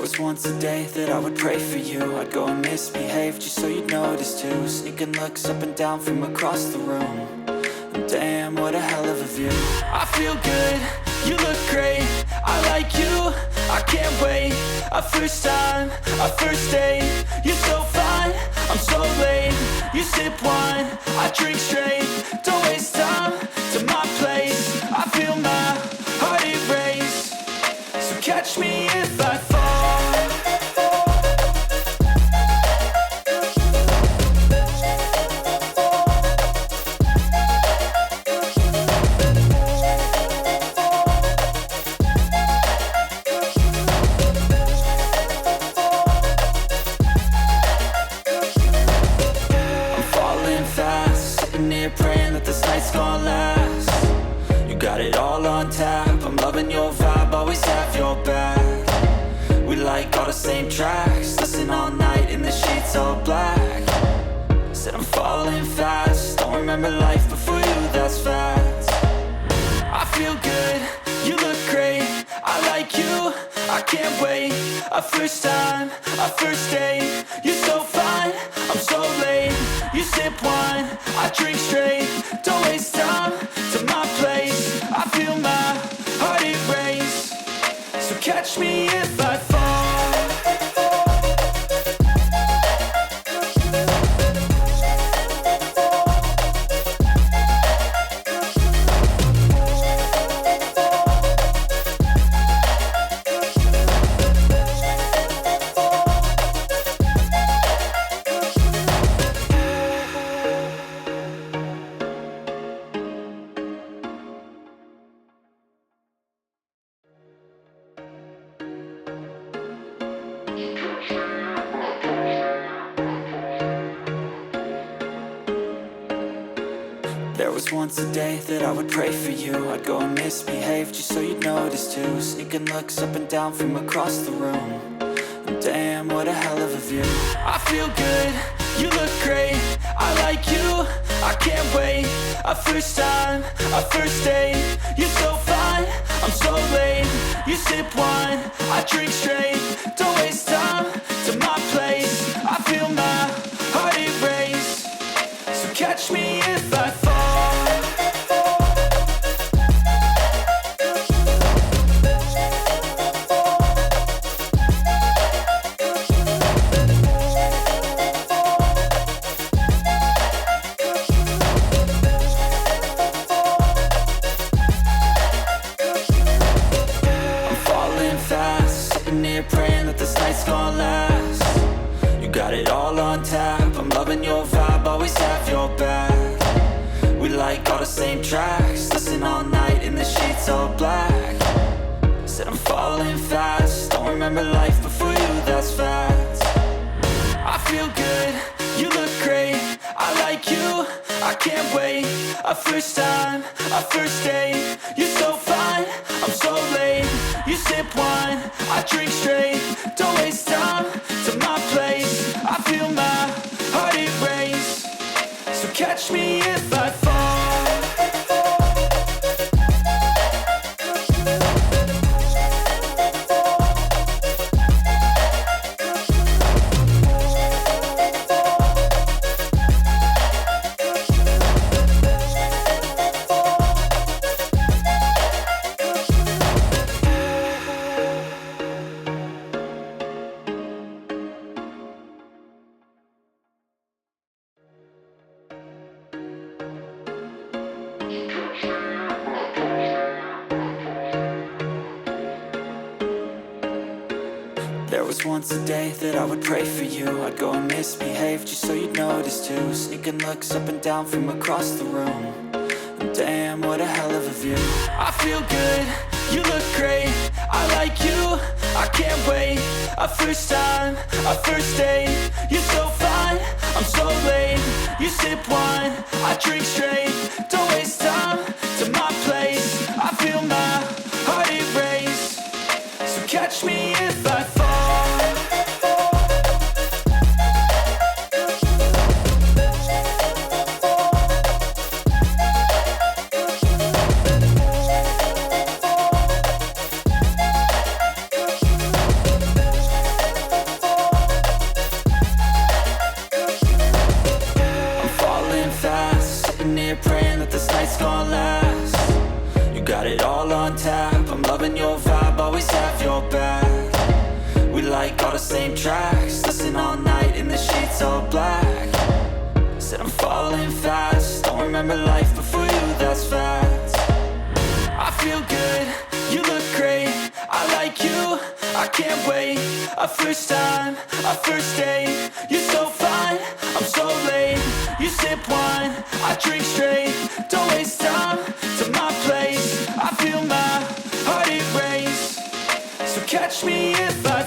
was once a day that I would pray for you. I'd go and misbehave just so you'd notice too. Sneaking looks up and down from across the room. And damn, what a hell of a view. I feel good, you look great, I like you, I can't wait. A first time, a first date, you're so fine, I'm so late. You sip wine, I drink straight, don't waste time to my place. I feel my heart erase, so catch me if I fall. Praying that this night's gonna last. You got it all on tap, I'm loving your vibe, always have your back. We like all the same tracks, listen all night in the sheets all black. Said I'm falling fast, don't remember life before you, that's fact. I feel good, you look great, I like you, I can't wait. A first time, a first date, you're so fine, I'm so late. You sip wine, I drink straight, don't waste time to my place. I feel my heart erase, so catch me if I fall. There was once a day that I would pray for you. I'd go and misbehave just so you'd notice too. Sneaking looks up and down from across the room. And damn, what a hell of a view. I feel good, you look great, I like you, I can't wait. A first time, a first date, you're so fine, I'm so late. You sip wine, I drink straight, don't waste time to my place. I feel my heart erase, so catch me if I fall. Praying that this night's gonna last. You got it all on tap, I'm loving your vibe, always have your back. We like all the same tracks, listen all night in the sheets all black. Said I'm falling fast, don't remember life before you, that's fact. I feel good, you look great, I like you, I can't wait. A first time, a first date, you're so fine, I'm so late. You sip wine, I drink straight, don't waste time to my place. I feel my heart erase, so catch me if I fall. There was once a day that I would pray for you. I'd go and misbehave just so you'd notice too. Sneaking looks up and down from across the room. And damn, what a hell of a view. I feel good, you look great, I like you, I can't wait. A first time, a first date, you're so fine, I'm so late. You sip wine, I drink straight, don't waste time to my place. I feel my heart erase, so catch me if I fall. it all on tap. I'm loving your vibe, always have your back. We like all the same tracks, listen all night in the sheets all black. Said I'm falling fast, don't remember life before you, that's facts. I feel good, you look great, I like you, I can't wait. A first time, a first date, you're so fine, I'm so late. You sip wine, I drink straight, don't waste time to my place. I feel my heart erase, so catch me if I